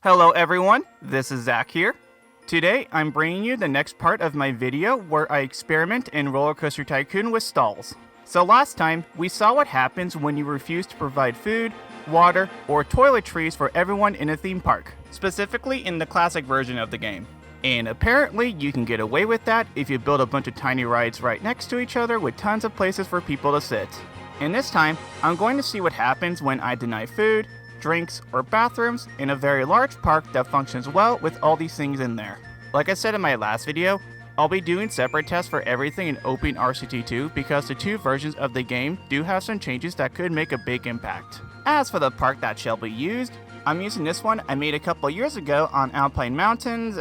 Hello everyone, this is Zach here. Today I'm bringing you the next part of my video where I experiment in RollerCoaster Tycoon with stalls. So last time, we saw what happens when you refuse to provide food, water, or toiletries for everyone in a theme park, specifically in the classic version of the game. And apparently you can get away with that if you build a bunch of tiny rides right next to each other with tons of places for people to sit. And this time, I'm going to see what happens when I deny food, drinks, or bathrooms in a very large park that functions well with all these things in there. Like I said in my last video, I'll be doing separate tests for everything in Open RCT2 because the two versions of the game do have some changes that could make a big impact. As for the park that shall be used, I'm using this one I made a couple years ago on Alpine Mountains,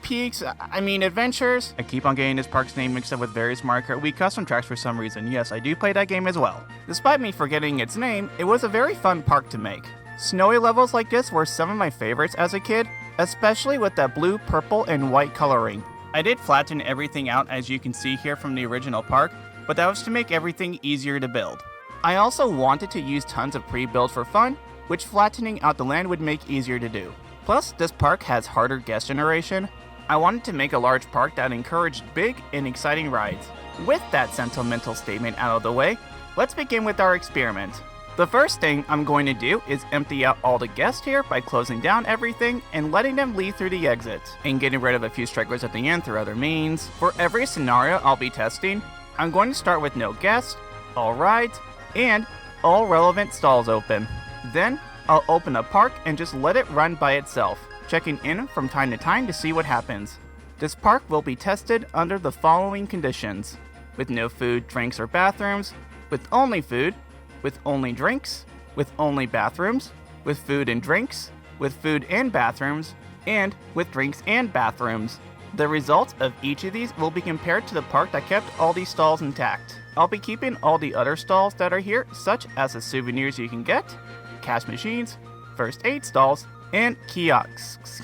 Peaks, Adventures. I keep on getting this park's name mixed up with various Mario Kart Wii custom tracks for some reason. Yes, I do play that game as well. Despite me forgetting its name, it was a very fun park to make. Snowy levels like this were some of my favorites as a kid, especially with that blue, purple, and white coloring. I did flatten everything out as you can see here from the original park, but that was to make everything easier to build. I also wanted to use tons of pre-build for fun, which flattening out the land would make easier to do. Plus, this park has harder guest generation. I wanted to make a large park that encouraged big and exciting rides. With that sentimental statement out of the way, let's begin with our experiment. The first thing I'm going to do is empty out all the guests here by closing down everything and letting them leave through the exit, and getting rid of a few stragglers at the end through other means. For every scenario I'll be testing, I'm going to start with no guests, all rides, and all relevant stalls open. Then, I'll open a park and just let it run by itself, checking in from time to time to see what happens. This park will be tested under the following conditions: with no food, drinks, or bathrooms, with only food, with only drinks, with only bathrooms, with food and drinks, with food and bathrooms, and with drinks and bathrooms. The results of each of these will be compared to the park that kept all these stalls intact. I'll be keeping all the other stalls that are here, such as the souvenirs you can get, cash machines, first aid stalls, and kiosks.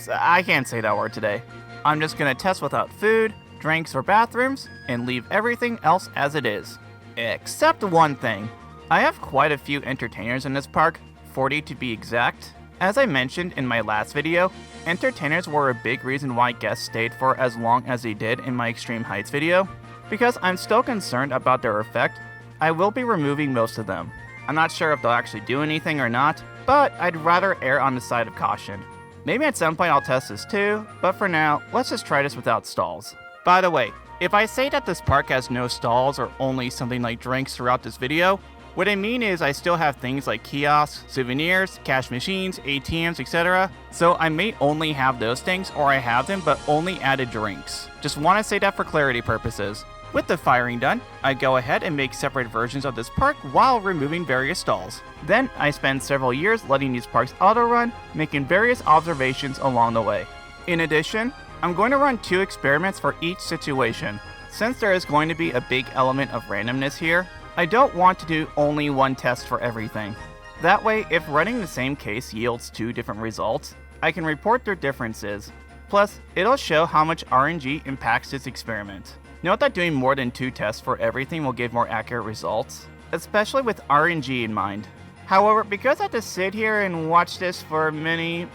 I can't say that word today. I'm just gonna test without food, drinks, or bathrooms, and leave everything else as it is. Except one thing. I have quite a few entertainers in this park, 40 to be exact. As I mentioned in my last video, entertainers were a big reason why guests stayed for as long as they did in my Extreme Heights video. Because I'm still concerned about their effect, I will be removing most of them. I'm not sure if they'll actually do anything or not, but I'd rather err on the side of caution. Maybe at some point I'll test this too, but for now, let's just try this without stalls. By the way, if I say that this park has no stalls or only something like drinks throughout this video, what I mean is I still have things like kiosks, souvenirs, cash machines, ATMs, etc. So I may only have those things, or I have them but only added drinks. Just want to say that for clarity purposes. With the firing done, I go ahead and make separate versions of this park while removing various stalls. Then I spend several years letting these parks auto-run, making various observations along the way. In addition, I'm going to run 2 experiments for each situation. Since there is going to be a big element of randomness here, I don't want to do only one test for everything. That way, if running the same case yields 2 different results, I can report their differences. Plus, it'll show how much RNG impacts this experiment. Note that doing more than 2 tests for everything will give more accurate results, especially with RNG in mind. However, because I have to sit here and watch this for many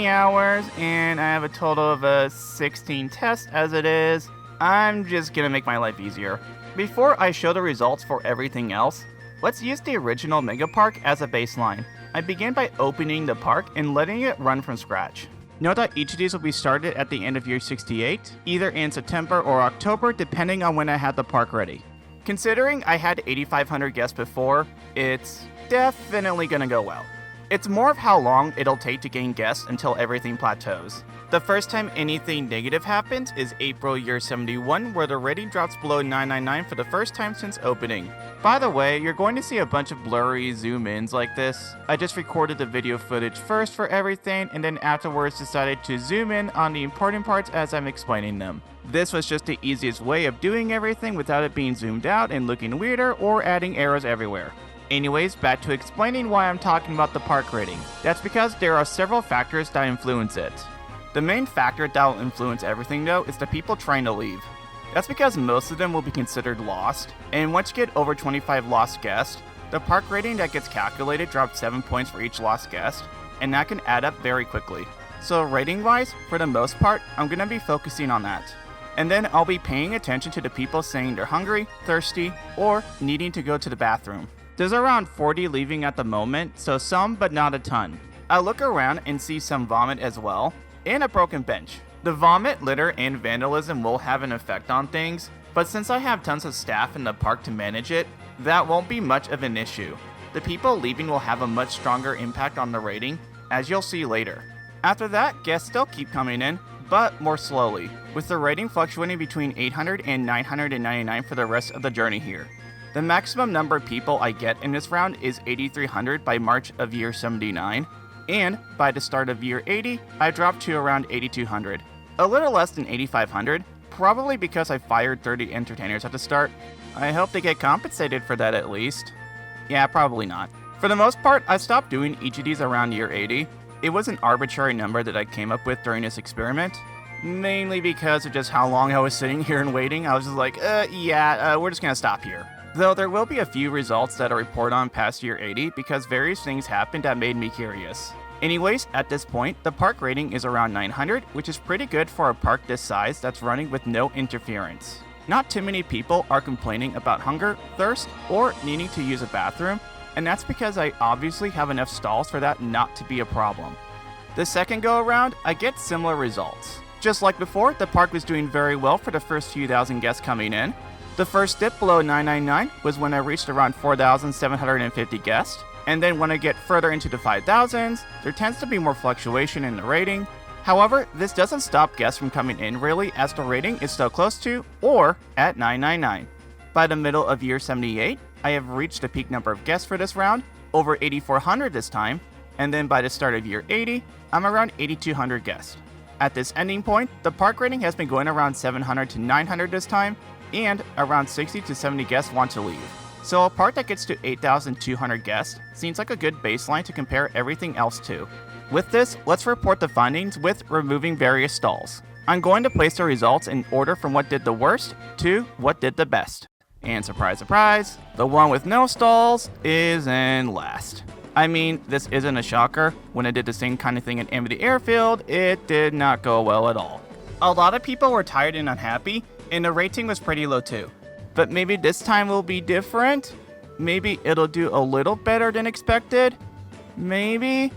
hours, and I have a total of 16 tests as it is, I'm just gonna make my life easier. Before I show the results for everything else, let's use the original Mega Park as a baseline. I begin by opening the park and letting it run from scratch. Note that each of these will be started at the end of year 68, either in September or October, depending on when I had the park ready. Considering I had 8,500 guests before, it's definitely gonna go well. It's more of how long it'll take to gain guests until everything plateaus. The first time anything negative happens is April year 71, where the rating drops below 999 for the first time since opening. By the way, you're going to see a bunch of blurry zoom-ins like this. I just recorded the video footage first for everything, and then afterwards decided to zoom in on the important parts as I'm explaining them. This was just the easiest way of doing everything without it being zoomed out and looking weirder or adding arrows everywhere. Anyways, back to explaining why I'm talking about the park rating. That's because there are several factors that influence it. The main factor that will influence everything though is the people trying to leave. That's because most of them will be considered lost, and once you get over 25 lost guests, the park rating that gets calculated drops 7 points for each lost guest. and that can add up very quickly. So rating wise, for the most part, I'm gonna be focusing on that. And then I'll be paying attention to the people saying they're hungry, thirsty, or needing to go to the bathroom. There's around 40 leaving at the moment, so some but not a ton. I look around and see some vomit as well, and a broken bench. The vomit, litter, and vandalism will have an effect on things, but since I have tons of staff in the park to manage it, that won't be much of an issue. The people leaving will have a much stronger impact on the rating, as you'll see later. After that, guests still keep coming in, but more slowly, with the rating fluctuating between 800 and 999 for the rest of the journey here. The maximum number of people I get in this round is 8,300 by March of year 79, and by the start of year 80, I dropped to around 8,200. A little less than 8,500, probably because I fired 30 entertainers at the start. I hope they get compensated for that at least. Yeah, probably not. For the most part, I stopped doing each of these around year 80. It was an arbitrary number that I came up with during this experiment, mainly because of just how long I was sitting here and waiting. I was just like, we're just gonna stop here. Though there will be a few results that I'll report on past year 80 because various things happened that made me curious. Anyways, at this point, the park rating is around 900, which is pretty good for a park this size that's running with no interference. Not too many people are complaining about hunger, thirst, or needing to use a bathroom, and that's because I obviously have enough stalls for that not to be a problem. The second go around, I get similar results. Just like before, the park was doing very well for the first few thousand guests coming in. The first dip below 999 was when I reached around 4,750 guests, and then when I get further into the 5,000s, there tends to be more fluctuation in the rating. However, this doesn't stop guests from coming in really, as the rating is still close to or at 999. By the middle of year 78, I have reached the peak number of guests for this round, over 8,400 this time, and then by the start of year 80, I'm around 8,200 guests. At this ending point, the park rating has been going around 700 to 900 this time, and around 60 to 70 guests want to leave. So a park that gets to 8,200 guests seems like a good baseline to compare everything else to. With this, let's report the findings with removing various stalls. I'm going to place the results in order from what did the worst to what did the best. And surprise, surprise, the one with no stalls is in last. I mean, this isn't a shocker. When I did the same kind of thing at Amity Airfield, it did not go well at all. A lot of people were tired and unhappy, and the rating was pretty low too. But maybe this time will be different? Maybe it'll do a little better than expected? Maybe?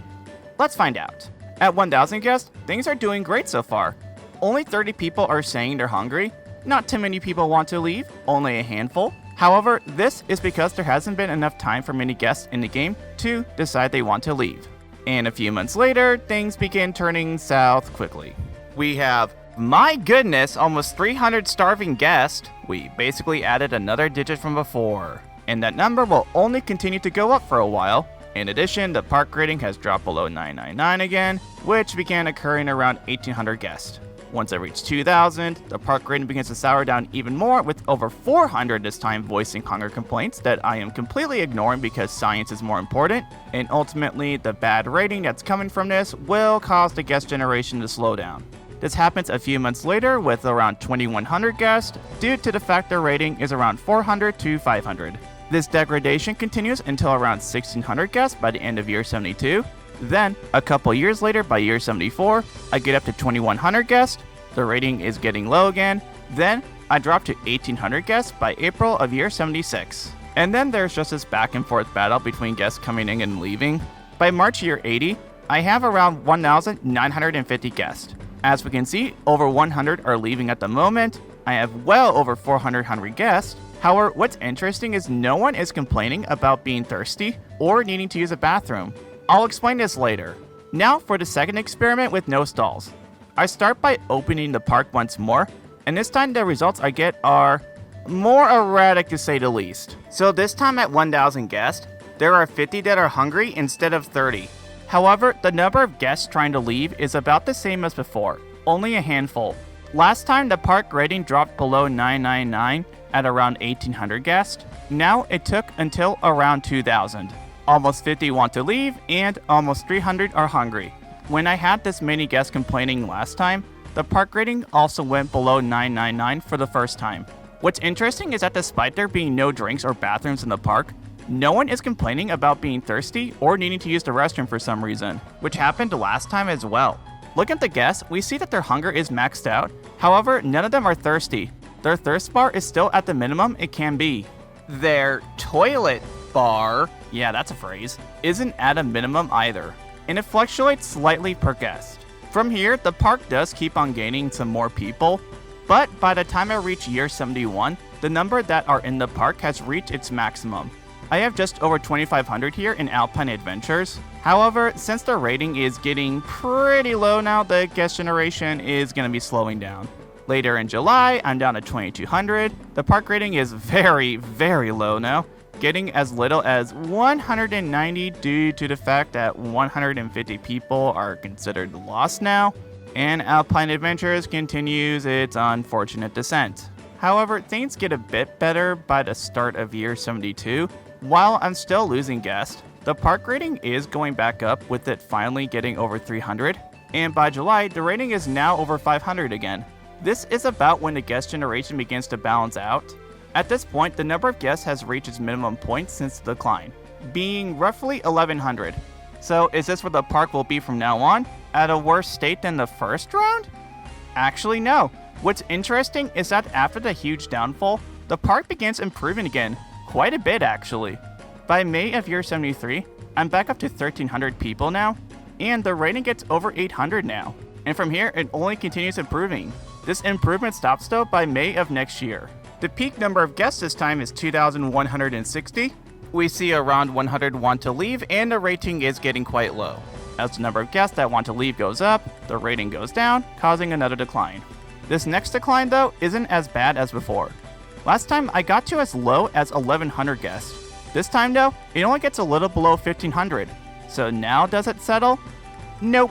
Let's find out. At 1,000 guests, things are doing great so far. Only 30 people are saying they're hungry. Not too many people want to leave, only a handful. However, this is because there hasn't been enough time for many guests in the game to decide they want to leave. And a few months later, things begin turning south quickly. We have, my goodness, almost 300 starving guests. We basically added another digit from before. And that number will only continue to go up for a while. In addition, the park rating has dropped below 999 again, which began occurring around 1,800 guests. Once I reach 2,000, the park rating begins to sour down even more, with over 400 this time voicing hunger complaints that I am completely ignoring because science is more important, and ultimately the bad rating that's coming from this will cause the guest generation to slow down. This happens a few months later with around 2,100 guests due to the fact their rating is around 400 to 500. This degradation continues until around 1,600 guests by the end of year 72. Then, a couple years later, by year 74, I get up to 2,100 guests, the rating is getting low again, then I drop to 1,800 guests by April of year 76. And then there's just this back and forth battle between guests coming in and leaving. By March year 80, I have around 1,950 guests. As we can see, over 100 are leaving at the moment. I have well over 400 hungry guests. However, what's interesting is no one is complaining about being thirsty or needing to use a bathroom. I'll explain this later. Now for the second experiment with no stalls. I start by opening the park once more, and this time the results I get are more erratic to say the least. So this time at 1,000 guests, there are 50 that are hungry instead of 30. However, the number of guests trying to leave is about the same as before, only a handful. Last time the park rating dropped below 999 at around 1,800 guests. Now it took until around 2,000. Almost 50 want to leave, and almost 300 are hungry. When I had this many guests complaining last time, the park rating also went below 999 for the first time. What's interesting is that despite there being no drinks or bathrooms in the park, No one is complaining about being thirsty or needing to use the restroom for some reason, which happened last time as well. Looking at the guests, we see that their hunger is maxed out. However, none of them are thirsty. Their thirst bar is still at the minimum it can be. Their toilet bar, yeah, that's a phrase, isn't at a minimum either, and it fluctuates slightly per guest. From here, the park does keep on gaining some more people, but by the time I reach year 71, the number that are in the park has reached its maximum. I have just over 2,500 here in Alpine Adventures. However, since the rating is getting pretty low now, the guest generation is going to be slowing down. Later in July, I'm down to 2,200. The park rating is very, very low now, getting as little as 190 due to the fact that 150 people are considered lost now, and Alpine Adventures continues its unfortunate descent. However, things get a bit better by the start of year 72. While I'm still losing guests, the park rating is going back up with it finally getting over 300, and by July, the rating is now over 500 again. This is about when the guest generation begins to balance out. At this point, the number of guests has reached its minimum point since the decline, being roughly 1,100. So is this where the park will be from now on, at a worse state than the first round? Actually, no. What's interesting is that after the huge downfall, the park begins improving again, quite a bit actually. By May of year 73, I'm back up to 1,300 people now, and the rating gets over 800 now. And from here, it only continues improving. This improvement stops though by May of next year. The peak number of guests this time is 2,160. We see around 100 want to leave, and the rating is getting quite low. As the number of guests that want to leave goes up, the rating goes down, causing another decline. This next decline though isn't as bad as before. Last time I got to as low as 1,100 guests. This time though, it only gets a little below 1,500. So now does it settle? Nope.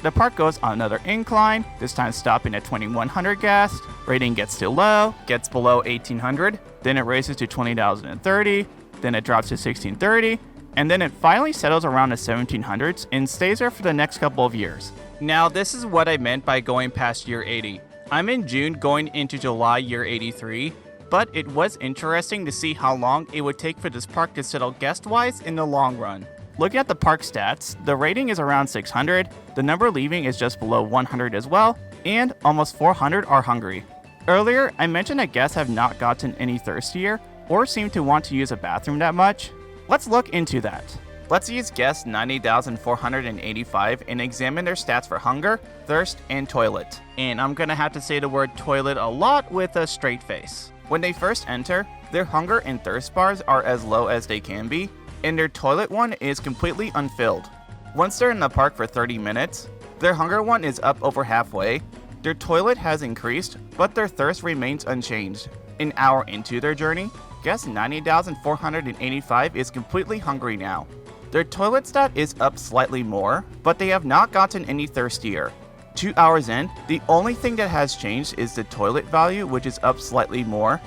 The park goes on another incline, this time stopping at 2,100 guests. Rating gets too low, gets below 1,800, then it raises to 20,030, then it drops to 1,630, and then it finally settles around the 1,700s and stays there for the next couple of years. Now this is what I meant by going past year 80. I'm in June going into July year 83, but it was interesting to see how long it would take for this park to settle guest-wise in the long run. Looking at the park stats, the rating is around 600, the number leaving is just below 100 as well, and almost 400 are hungry. Earlier, I mentioned that guests have not gotten any thirstier or seem to want to use a bathroom that much. Let's look into that. Let's use guest 90,485 and examine their stats for hunger, thirst, and toilet. And I'm gonna have to say the word toilet a lot with a straight face. When they first enter, their hunger and thirst bars are as low as they can be, and their toilet one is completely unfilled. Once they're in the park for 30 minutes, their hunger one is up over halfway, their toilet has increased, but their thirst remains unchanged. An hour into their journey, guest 90,485 is completely hungry now. Their toilet stat is up slightly more, but they have not gotten any thirstier. 2 hours in, the only thing that has changed is the toilet value, which is up slightly more.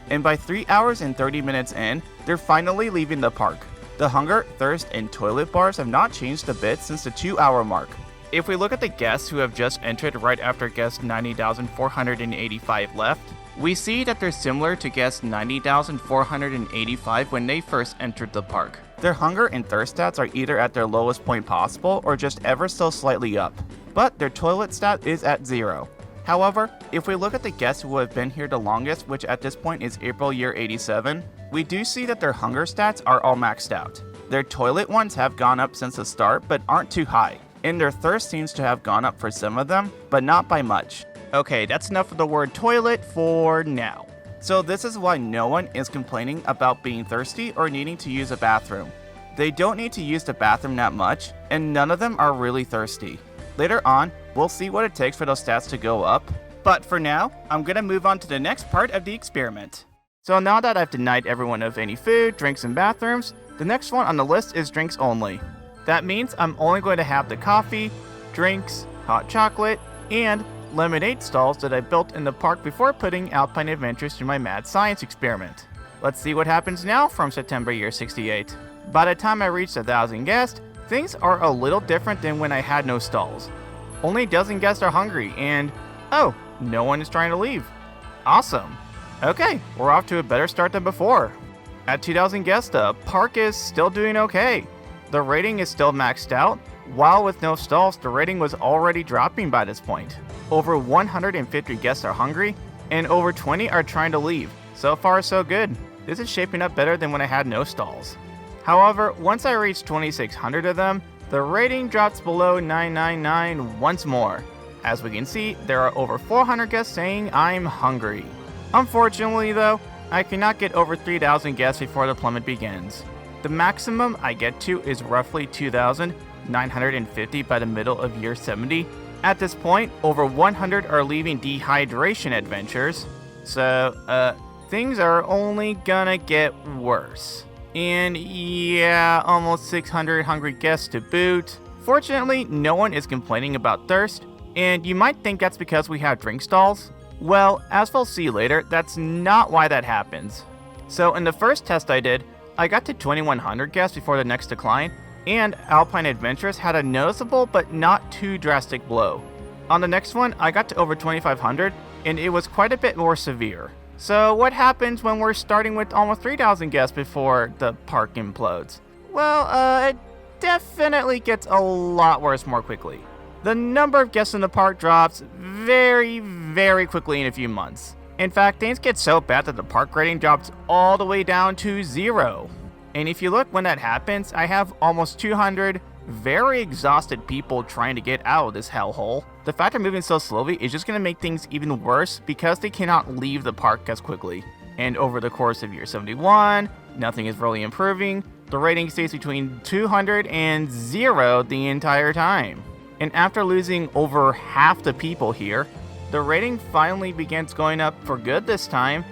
And by 3 hours and 30 minutes in, they're finally leaving the park. The hunger, thirst, and toilet bars have not changed a bit since the 2-hour mark. If we look at the guests who have just entered right after guest 90,485 left, we see that they're similar to guest 90,485 when they first entered the park. Their hunger and thirst stats are either at their lowest point possible or just ever so slightly up, but their toilet stat is at 0. However, if we look at the guests who have been here the longest, which at this point is April year 87, we do see that their hunger stats are all maxed out. Their toilet ones have gone up since the start, but aren't too high, and their thirst seems to have gone up for some of them, but not by much. Okay, that's enough of the word toilet for now. So this is why no one is complaining about being thirsty or needing to use a bathroom. They don't need to use the bathroom that much, and none of them are really thirsty. Later on, we'll see what it takes for those stats to go up, but for now, I'm gonna move on to the next part of the experiment. So now that I've denied everyone of any food, drinks, and bathrooms, the next one on the list is drinks only. That means I'm only going to have the coffee, drinks, hot chocolate, and lemonade stalls that I built in the park before putting Alpine Adventures through my mad science experiment. Let's see what happens now from September year 68. By the time I reached 1,000 guests, things are a little different than when I had no stalls. Only a dozen guests are hungry and, oh, no one is trying to leave. Awesome. Okay, we're off to a better start than before. At 2,000 guests, the park is still doing okay. The rating is still maxed out, while with no stalls, the rating was already dropping by this point. Over 150 guests are hungry, and over 20 are trying to leave. So far, so good. This is shaping up better than when I had no stalls. However, once I reach 2,600 of them, the rating drops below 999 once more. As we can see, there are over 400 guests saying I'm hungry. Unfortunately though, I cannot get over 3,000 guests before the plummet begins. The maximum I get to is roughly 2,950 by the middle of year 70. At this point, over 100 are leaving dehydration adventures, so things are only gonna get worse. And yeah, almost 600 hungry guests to boot. Fortunately, no one is complaining about thirst, and you might think that's because we have drink stalls. Well, as we'll see later, that's not why that happens. So in the first test I did, I got to 2,100 guests before the next decline, and Alpine Adventures had a noticeable but not too drastic blow. On the next one, I got to over 2,500, and it was quite a bit more severe. So what happens when we're starting with almost 3,000 guests before the park implodes? Well, it definitely gets a lot worse more quickly. The number of guests in the park drops very, very quickly in a few months. In fact, things get so bad that the park rating drops all the way down to 0. And if you look when that happens, I have almost 200 very exhausted people trying to get out of this hellhole. The fact they're moving so slowly is just going to make things even worse because they cannot leave the park as quickly. And over the course of year 71, nothing is really improving. The rating stays between 200 and 0 the entire time. And after losing over half the people here, the rating finally begins going up for good this time.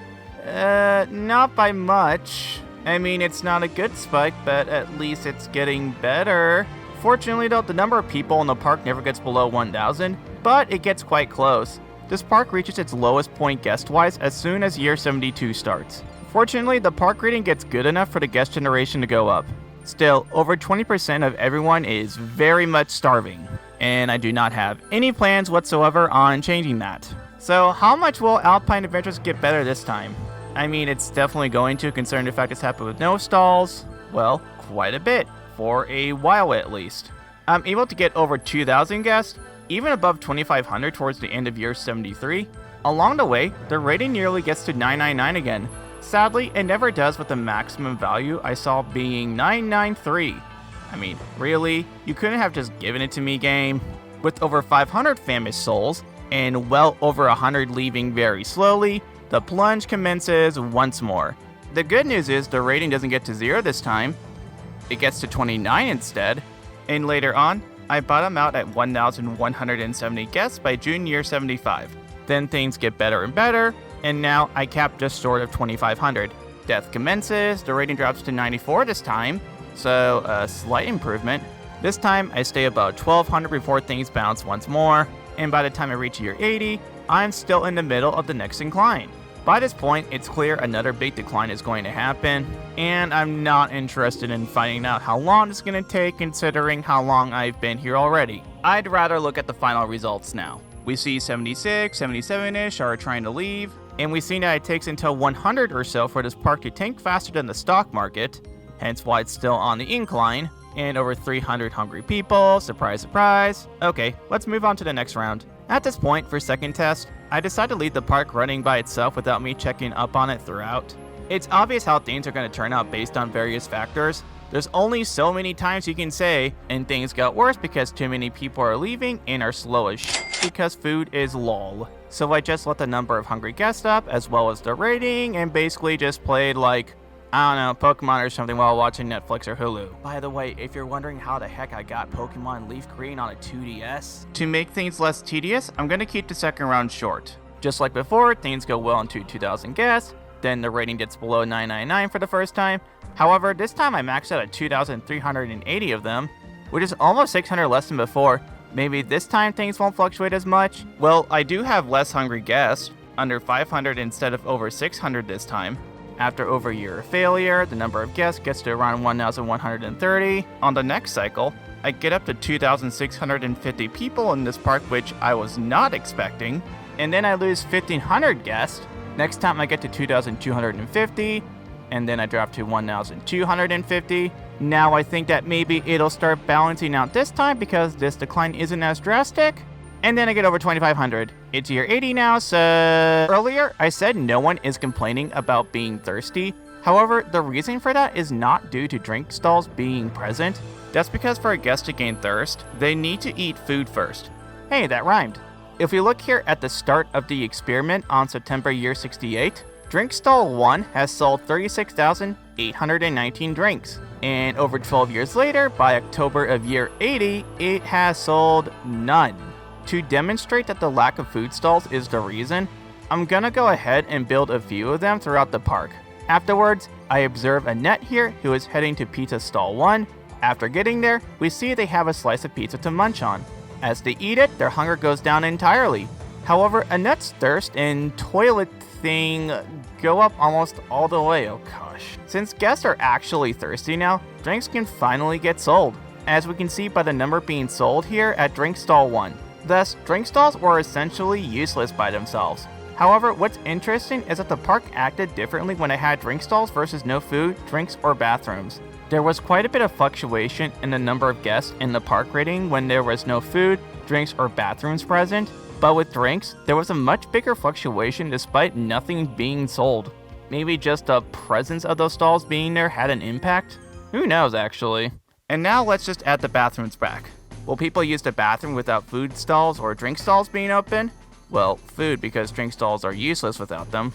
Not by much. I mean, it's not a good spike, but at least it's getting better. Fortunately though, the number of people in the park never gets below 1,000, but it gets quite close. This park reaches its lowest point guest-wise as soon as year 72 starts. Fortunately, the park rating gets good enough for the guest generation to go up. Still, over 20% of everyone is very much starving, and I do not have any plans whatsoever on changing that. So how much will Alpine Adventures get better this time? I mean, it's definitely going to, considering the fact it's happened with no stalls. Well, quite a bit, for a while at least. I'm able to get over 2,000 guests, even above 2,500 towards the end of year 73. Along the way, the rating nearly gets to 999 again. Sadly, it never does, with the maximum value I saw being 993. I mean, really? You couldn't have just given it to me, game? With over 500 famished souls, and well over 100 leaving very slowly, the plunge commences once more. The good news is the rating doesn't get to 0 this time. It gets to 29 instead, and later on, I bottom out at 1,170 guests by June year 75. Then things get better and better, and now I cap just short of 2,500. Death commences, the rating drops to 94 this time, so a slight improvement. This time I stay about 1,200 before things bounce once more, and by the time I reach year 80, I'm still in the middle of the next incline. By this point, it's clear another big decline is going to happen, and I'm not interested in finding out how long it's going to take considering how long I've been here already. I'd rather look at the final results now. We see 76, 77-ish are trying to leave, and we see that it takes until 100 or so for this park to tank faster than the stock market, hence why it's still on the incline, and over 300 hungry people, surprise surprise. Okay, let's move on to the next round. At this point, for second test, I decide to leave the park running by itself without me checking up on it throughout. It's obvious how things are going to turn out based on various factors. There's only so many times you can say, and things got worse because too many people are leaving and are slow as because food is lol. So I just let the number of hungry guests up as well as the rating and basically just played like, I don't know, Pokemon or something while watching Netflix or Hulu. By the way, if you're wondering how the heck I got Pokemon Leaf Green on a 2DS, to make things less tedious, I'm going to keep the second round short. Just like before, things go well into 2,000 guests, then the rating gets below 999 for the first time. However, this time I maxed out at 2,380 of them, which is almost 600 less than before. Maybe this time things won't fluctuate as much? Well, I do have less hungry guests, under 500 instead of over 600 this time. After over a year of failure, the number of guests gets to around 1,130. On the next cycle, I get up to 2,650 people in this park, which I was not expecting. And then I lose 1,500 guests. Next time I get to 2,250. and then I dropped to 1,250. Now I think that maybe it'll start balancing out this time because this decline isn't as drastic. And then I get over 2,500. It's year 80 now, so... Earlier, I said no one is complaining about being thirsty. However, the reason for that is not due to drink stalls being present. That's because for a guest to gain thirst, they need to eat food first. Hey, that rhymed. If we look here at the start of the experiment on September year 68, Drink Stall 1 has sold 36,819 drinks. And over 12 years later, by October of year 80, it has sold none. To demonstrate that the lack of food stalls is the reason, I'm gonna go ahead and build a few of them throughout the park. Afterwards, I observe Annette here who is heading to Pizza Stall 1. After getting there, we see they have a slice of pizza to munch on. As they eat it, their hunger goes down entirely. However, Annette's thirst and toilet thing go up almost all the way. Oh gosh. Since guests are actually thirsty now, drinks can finally get sold, as we can see by the number being sold here at Drink Stall 1. Thus, drink stalls were essentially useless by themselves. However, what's interesting is that the park acted differently when it had drink stalls versus no food, drinks, or bathrooms. There was quite a bit of fluctuation in the number of guests in the park rating when there was no food, drinks, or bathrooms present, but with drinks, there was a much bigger fluctuation despite nothing being sold. Maybe just the presence of those stalls being there had an impact? Who knows, actually. And now let's just add the bathrooms back. Will people use the bathroom without food stalls or drink stalls being open? Well, food, because drink stalls are useless without them.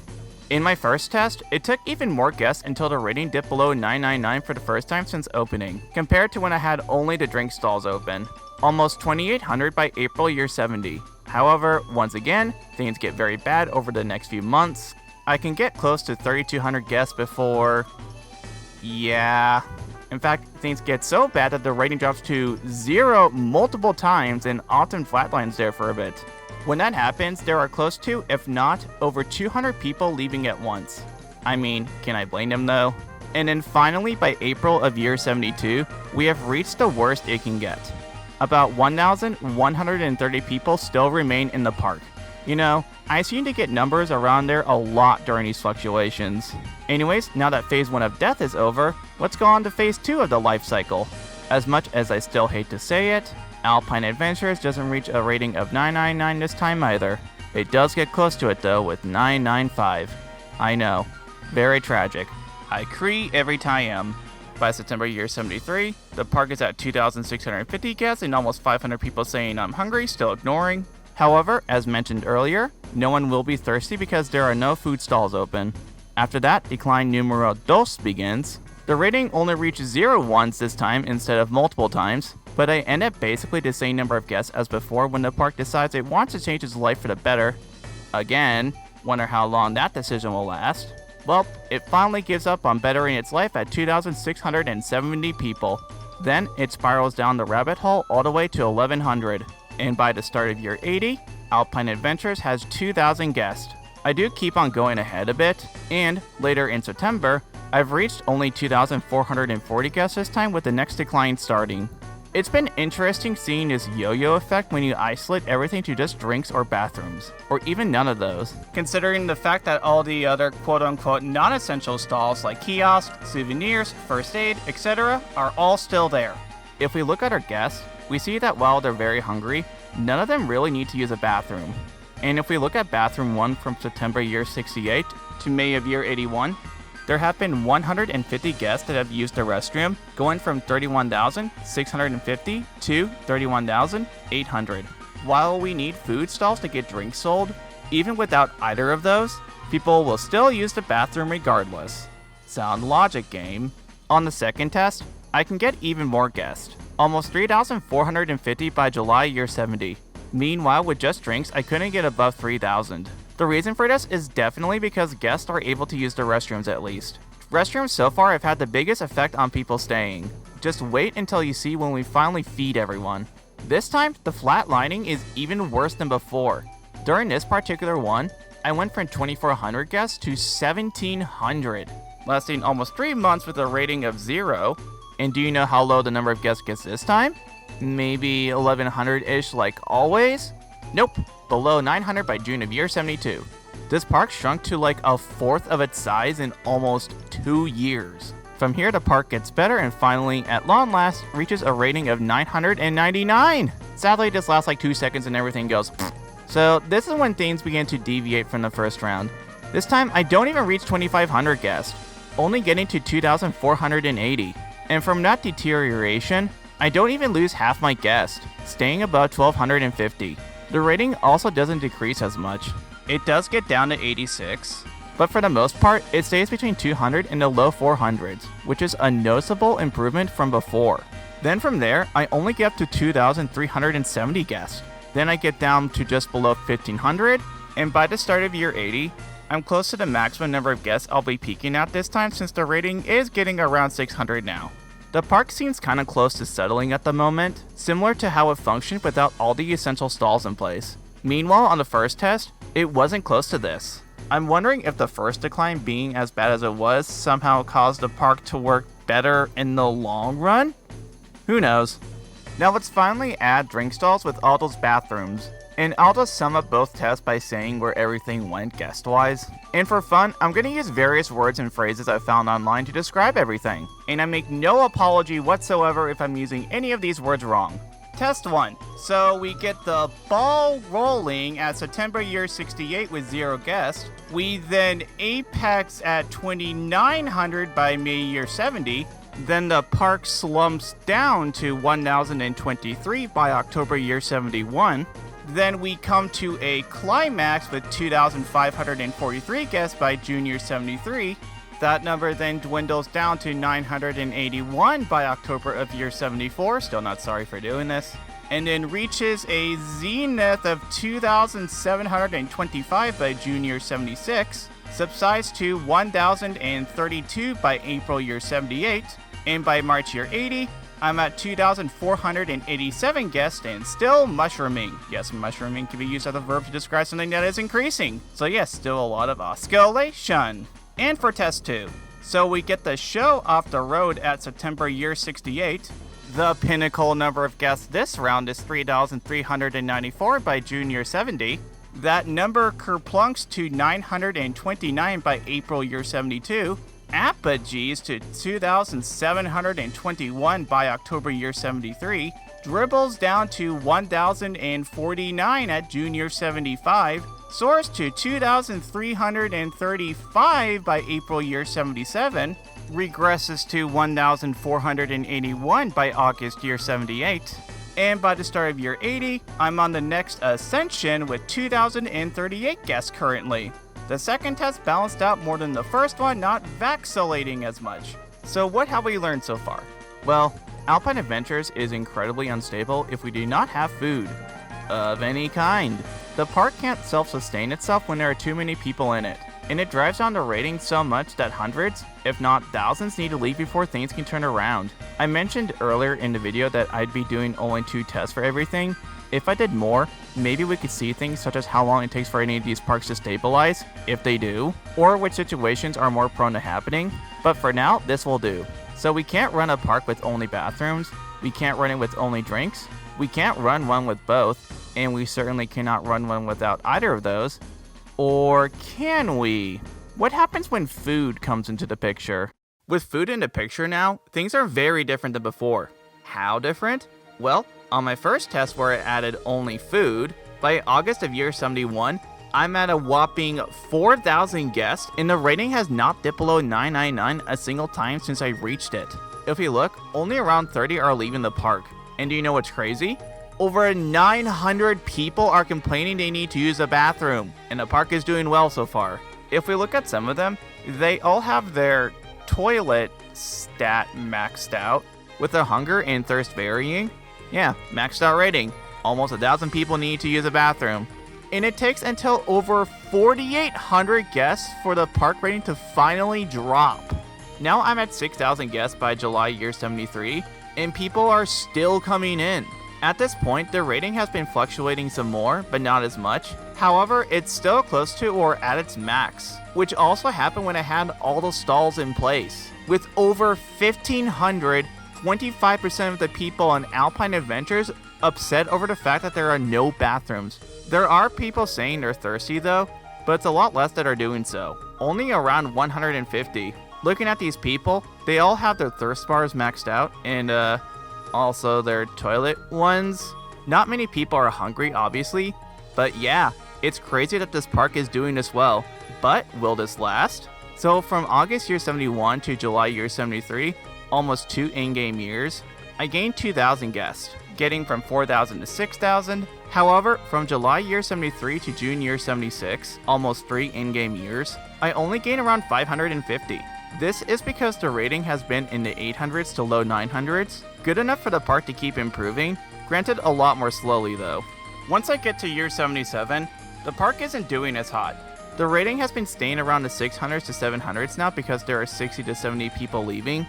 In my first test, it took even more guests until the rating dipped below 999 for the first time since opening, compared to when I had only the drink stalls open. Almost 2,800 by April year 70. However, once again, things get very bad over the next few months. I can get close to 3,200 guests before... yeah... In fact, things get so bad that the rating drops to 0 multiple times and often flatlines there for a bit. When that happens, there are close to, if not, over 200 people leaving at once. I mean, can I blame them though? And then finally, by April of year 72, we have reached the worst it can get. About 1,130 people still remain in the park. You know, I seem to get numbers around there a lot during these fluctuations. Anyways, now that phase 1 of death is over, let's go on to phase 2 of the life cycle. As much as I still hate to say it, Alpine Adventures doesn't reach a rating of 999 this time either. It does get close to it though with 995. I know, very tragic. I cry every time. By September year 73, the park is at 2,650 guests and almost 500 people saying I'm hungry, still ignoring. However, as mentioned earlier, no one will be thirsty because there are no food stalls open. After that, decline numero dos begins. The rating only reaches 0 once this time instead of multiple times, but I end up basically the same number of guests as before when the park decides it wants to change its life for the better. Again, wonder how long that decision will last. Well, it finally gives up on bettering its life at 2,670 people. Then it spirals down the rabbit hole all the way to 1,100. And by the start of year 80, Alpine Adventures has 2,000 guests. I do keep on going ahead a bit, and later in September, I've reached only 2,440 guests this time with the next decline starting. It's been interesting seeing this yo-yo effect when you isolate everything to just drinks or bathrooms, or even none of those, considering the fact that all the other quote-unquote non-essential stalls like kiosks, souvenirs, first aid, etc. are all still there. If we look at our guests, we see that while they're very hungry, none of them really need to use a bathroom. And if we look at bathroom 1 from September year 68 to May of year 81, there have been 150 guests that have used the restroom, going from 31,650 to 31,800. While we need food stalls to get drinks sold, even without either of those, people will still use the bathroom regardless. Sound logic, game. On the second test, I can get even more guests. Almost 3,450 by July year 70. Meanwhile, with just drinks, I couldn't get above 3,000. The reason for this is definitely because guests are able to use the restrooms at least. Restrooms so far have had the biggest effect on people staying. Just wait until you see when we finally feed everyone. This time, the flatlining is even worse than before. During this particular one, I went from 2,400 guests to 1,700, lasting almost 3 months with a rating of 0. And do you know how low the number of guests gets this time? Maybe 1,100-ish like always? Nope, below 900 by June of year 72. This park shrunk to like a fourth of its size in almost 2 years. From here, the park gets better and finally, at long last, reaches a rating of 999. Sadly, this lasts like 2 seconds and everything goes So this is when things began to deviate from the first round. This time, I don't even reach 2,500 guests, only getting to 2,480. And from that deterioration, I don't even lose half my guests, staying above 1,250. The rating also doesn't decrease as much. It does get down to 86, but for the most part, it stays between 200 and the low 400s, which is a noticeable improvement from before. Then from there, I only get up to 2,370 guests. Then I get down to just below 1,500, and by the start of year 80, I'm close to the maximum number of guests I'll be peaking at this time since the rating is getting around 600 now. The park seems kinda close to settling at the moment, similar to how it functioned without all the essential stalls in place. Meanwhile, on the first test, it wasn't close to this. I'm wondering if the first decline being as bad as it was somehow caused the park to work better in the long run? Who knows? Now let's finally add drink stalls with all those bathrooms. And I'll just sum up both tests by saying where everything went guest-wise. And for fun, I'm going to use various words and phrases I found online to describe everything. And I make no apology whatsoever if I'm using any of these words wrong. Test 1. So we get the ball rolling at September year 68 with 0 guests. We then apex at 2,900 by May year 70. Then the park slumps down to 1,023 by October year 71. Then we come to a climax with 2,543 guests by June year 73. That number then dwindles down to 981 by October of year 74, still not sorry for doing this, and then reaches a zenith of 2,725 by June year 76, subsides to 1,032 by April year 78, and by March year 80, I'm at 2,487 guests and still mushrooming. Yes, mushrooming can be used as a verb to describe something that is increasing. So yes, still a lot of oscillation. And for test 2. So we get the show off the road at September year 68. The pinnacle number of guests this round is 3,394 by June year 70. That number kerplunks to 929 by April year 72. Apogees to 2,721 by October year 73, dribbles down to 1,049 at June year 75, soars to 2,335 by April year 77, regresses to 1,481 by August year 78, and by the start of year 80, I'm on the next ascension with 2,038 guests currently. The second test balanced out more than the first one, not vacillating as much. So what have we learned so far? Well, Alpine Adventures is incredibly unstable if we do not have food. Of any kind. The park can't self-sustain itself when there are too many people in it, and it drives down the rating so much that hundreds, if not thousands, need to leave before things can turn around. I mentioned earlier in the video that I'd be doing only 2 tests for everything. If I did more, maybe we could see things such as how long it takes for any of these parks to stabilize, if they do, or which situations are more prone to happening, but for now, this will do. So we can't run a park with only bathrooms, we can't run it with only drinks, we can't run one with both, and we certainly cannot run one without either of those. Or can we? What happens when food comes into the picture? With food in the picture now, things are very different than before. How different? Well, on my first test where I added only food, by August of year 71, I'm at a whopping 4,000 guests, and the rating has not dipped below 999 a single time since I reached it. If you look, only around 30 are leaving the park. And do you know what's crazy? Over 900 people are complaining they need to use a bathroom, and the park is doing well so far. If we look at some of them, they all have their toilet stat maxed out, with their hunger and thirst varying. Yeah, maxed out rating. Almost 1,000 people need to use a bathroom. And it takes until over 4,800 guests for the park rating to finally drop. Now I'm at 6,000 guests by July year 73, and people are still coming in. At this point, the rating has been fluctuating some more, but not as much. However, it's still close to or at its max, which also happened when I had all the stalls in place. With over 1,500, 25% of the people on Alpine Adventures upset over the fact that there are no bathrooms. There are people saying they're thirsty though, but it's a lot less that are doing so. Only around 150. Looking at these people, they all have their thirst bars maxed out, and also their toilet ones. Not many people are hungry, obviously, but yeah, it's crazy that this park is doing this well. But will this last? So from August year 71 to July year 73, almost 2 in-game years, I gained 2,000 guests, getting from 4,000 to 6,000. However, from July year 73 to June year 76, almost 3 in-game years, I only gained around 550. This is because the rating has been in the 800s to low 900s, good enough for the park to keep improving, granted a lot more slowly though. Once I get to year 77, the park isn't doing as hot. The rating has been staying around the 600s to 700s now because there are 60 to 70 people leaving.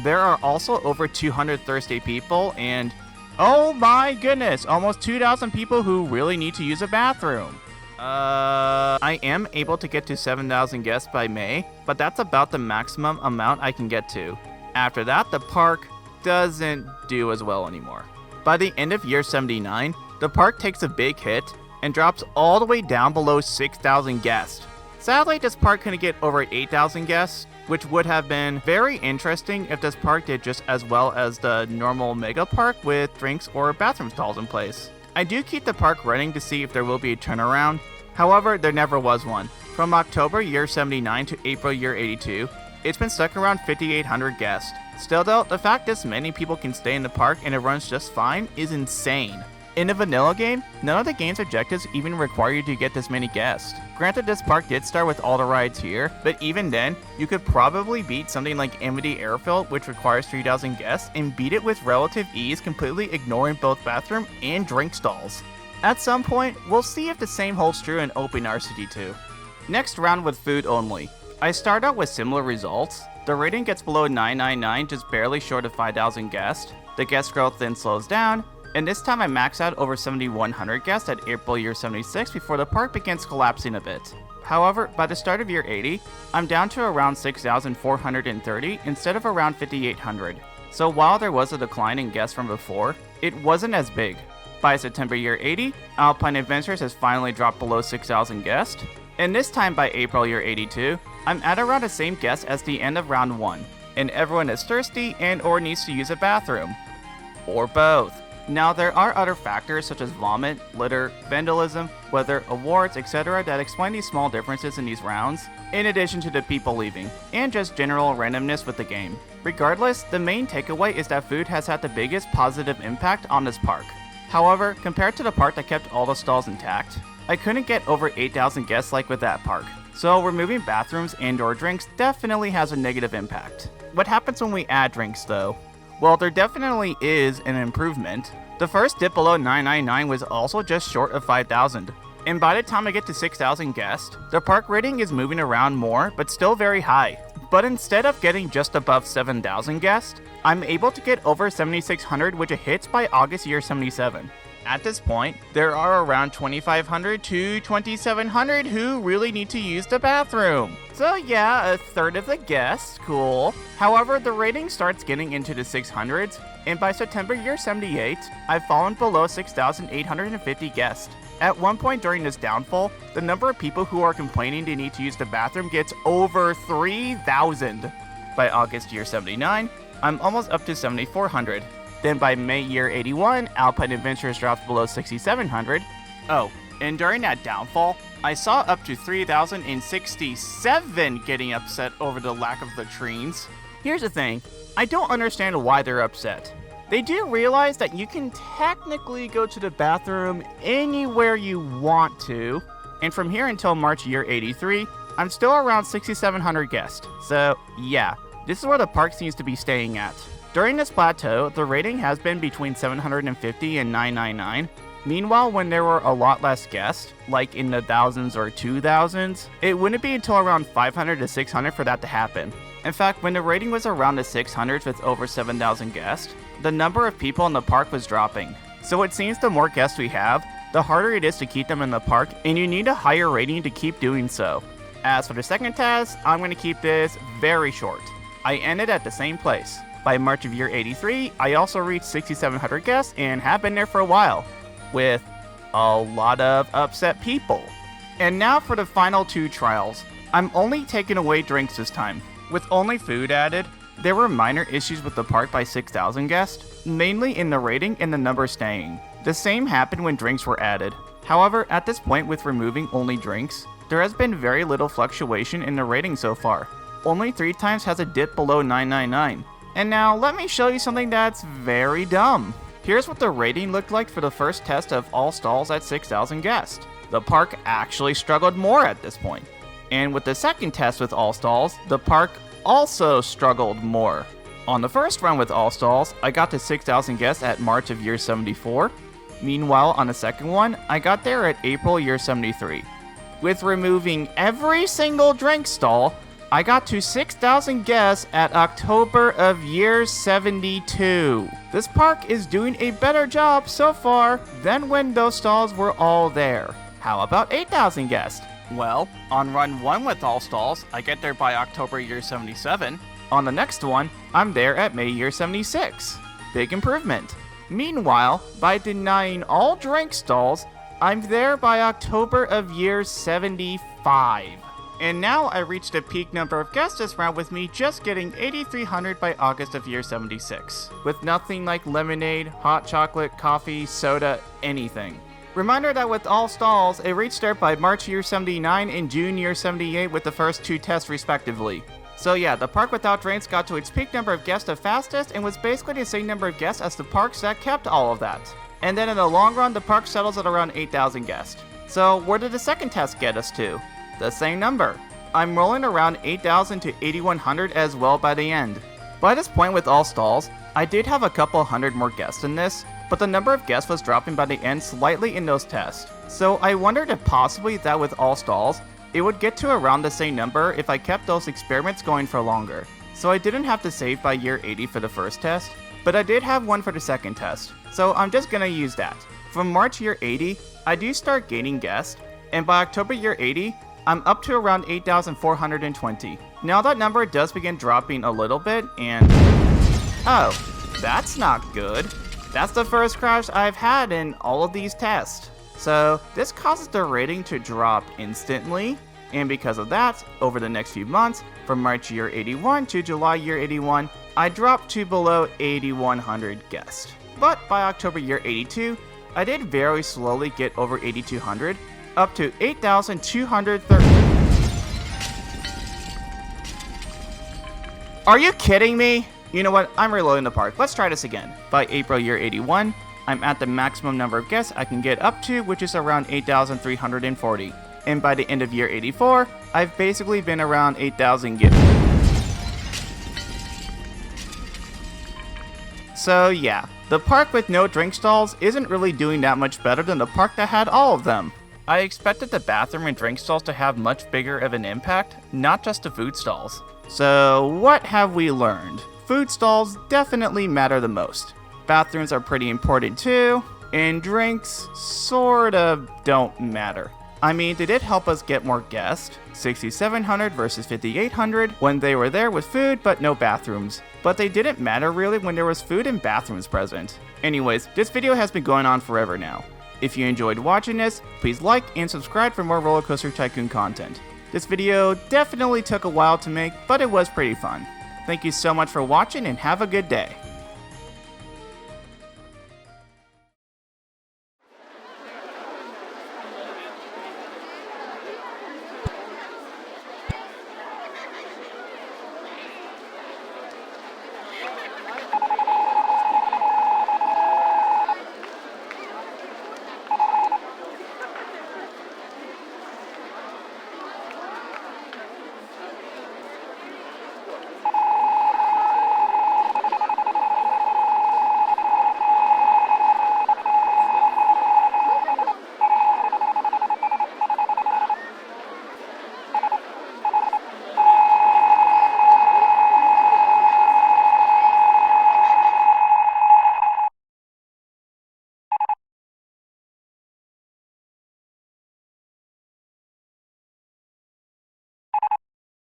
There are also over 200 thirsty people and, oh my goodness, almost 2,000 people who really need to use a bathroom. I am able to get to 7,000 guests by May, but that's about the maximum amount I can get to. After that, the park doesn't do as well anymore. By the end of year 79, the park takes a big hit and drops all the way down below 6,000 guests. Sadly, this park couldn't get over 8,000 guests, which would have been very interesting if this park did just as well as the normal mega park with drinks or bathroom stalls in place. I do keep the park running to see if there will be a turnaround, however, there never was one. From October year 79 to April year 82, it's been stuck around 5,800 guests. Still though, the fact this many people can stay in the park and it runs just fine is insane. In a vanilla game, none of the game's objectives even require you to get this many guests. Granted, this park did start with all the rides here, but even then, you could probably beat something like Amity Airfield, which requires 3,000 guests, and beat it with relative ease, completely ignoring both bathroom and drink stalls. At some point, we'll see if the same holds true in Open RCT 2. Next round with food only. I start out with similar results. The rating gets below 999, just barely short of 5,000 guests. The guest growth then slows down, and this time I max out over 7,100 guests at April year 76 before the park begins collapsing a bit. However, by the start of year 80, I'm down to around 6,430 instead of around 5,800. So while there was a decline in guests from before, it wasn't as big. By September year 80, Alpine Adventures has finally dropped below 6,000 guests, and this time by April year 82, I'm at around the same guests as the end of round 1, and everyone is thirsty and or needs to use a bathroom. Or both. Now, there are other factors such as vomit, litter, vandalism, weather, awards, etc. that explain these small differences in these rounds, in addition to the people leaving, and just general randomness with the game. Regardless, the main takeaway is that food has had the biggest positive impact on this park. However, compared to the park that kept all the stalls intact, I couldn't get over 8,000 guests like with that park. So removing bathrooms and or drinks definitely has a negative impact. What happens when we add drinks though? Well, there definitely is an improvement. The first dip below 999 was also just short of 5,000. And by the time I get to 6,000 guests, the park rating is moving around more, but still very high. But instead of getting just above 7,000 guests, I'm able to get over 7,600, which hits by August year 77. At this point, there are around 2,500 to 2,700 who really need to use the bathroom. So yeah, a third of the guests, cool. However, the rating starts getting into the 600s, and by September year 78, I've fallen below 6,850 guests. At one point during this downfall, the number of people who are complaining they need to use the bathroom gets over 3,000. By August year 79, I'm almost up to 7,400. Then by May year 81, Alpine Adventures drops below 6,700. Oh, and during that downfall, I saw up to 3,067 getting upset over the lack of latrines. Here's the thing, I don't understand why they're upset. They do realize that you can technically go to the bathroom anywhere you want to, and from here until March year 83, I'm still around 6,700 guests. So yeah, this is where the park seems to be staying at. During this plateau, the rating has been between 750 and 999. Meanwhile, when there were a lot less guests, like in the thousands or 2,000s, it wouldn't be until around 500 to 600 for that to happen. In fact, when the rating was around the 600s with over 7,000 guests, the number of people in the park was dropping. So it seems the more guests we have, the harder it is to keep them in the park, and you need a higher rating to keep doing so. As for the second test, I'm going to keep this very short. I ended at the same place. By March of year 83, I also reached 6,700 guests and have been there for a while, with a lot of upset people. And now for the final two trials. I'm only taking away drinks this time. With only food added, there were minor issues with the park by 6,000 guests, mainly in the rating and the number staying. The same happened when drinks were added. However, at this point with removing only drinks, there has been very little fluctuation in the rating so far. Only 3 times has it dipped below 999. And now let me show you something that's very dumb. Here's what the rating looked like for the first test of all stalls at 6,000 guests. The park actually struggled more at this point. And with the second test with all stalls, the park also struggled more. On the first run with all stalls, I got to 6,000 guests at March of year 74. Meanwhile, on the second one, I got there at April year 73. With removing every single drink stall, I got to 6,000 guests at October of year 72. This park is doing a better job so far than when those stalls were all there. How about 8,000 guests? Well, on run 1 with all stalls, I get there by October year 77. On the next one, I'm there at May year 76. Big improvement. Meanwhile, by denying all drink stalls, I'm there by October of year 75. And now I reached a peak number of guests this round with me just getting 8,300 by August of year 76. With nothing like lemonade, hot chocolate, coffee, soda, anything. Reminder that with all stalls, it reached there by March year 79 and June year 78 with the first 2 tests respectively. So yeah, the park without drinks got to its peak number of guests the fastest and was basically the same number of guests as the parks that kept all of that. And then in the long run, the park settles at around 8,000 guests. So where did the second test get us to? The same number. I'm rolling around 8,000 to 8,100 as well by the end. By this point with all stalls, I did have a couple hundred more guests than this, but the number of guests was dropping by the end slightly in those tests. So I wondered if possibly that with all stalls, it would get to around the same number if I kept those experiments going for longer. So I didn't have to save by year 80 for the first test, but I did have one for the second test. So I'm just gonna use that. From March year 80, I do start gaining guests, and by October year 80, I'm up to around 8,420. Now that number does begin dropping a little bit, and oh, that's not good. That's the first crash I've had in all of these tests. So this causes the rating to drop instantly, and because of that, over the next few months, from March year 81 to July year 81, I dropped to below 8,100 guests. But by October year 82, I did very slowly get over 8,200, up to 8,230. Are you kidding me? You know what, I'm reloading the park. Let's try this again. By April year 81, I'm at the maximum number of guests I can get up to, which is around 8,340. And by the end of year 84, I've basically been around 8,000 guests. So yeah, the park with no drink stalls isn't really doing that much better than the park that had all of them. I expected the bathroom and drink stalls to have much bigger of an impact, not just the food stalls. So what have we learned? Food stalls definitely matter the most. Bathrooms are pretty important too, and drinks sort of don't matter. I mean, they did help us get more guests, 6,700 versus 5,800 when they were there with food but no bathrooms. But they didn't matter really when there was food and bathrooms present. Anyways, this video has been going on forever now. If you enjoyed watching this, please like and subscribe for more RollerCoaster Tycoon content. This video definitely took a while to make, but it was pretty fun. Thank you so much for watching and have a good day.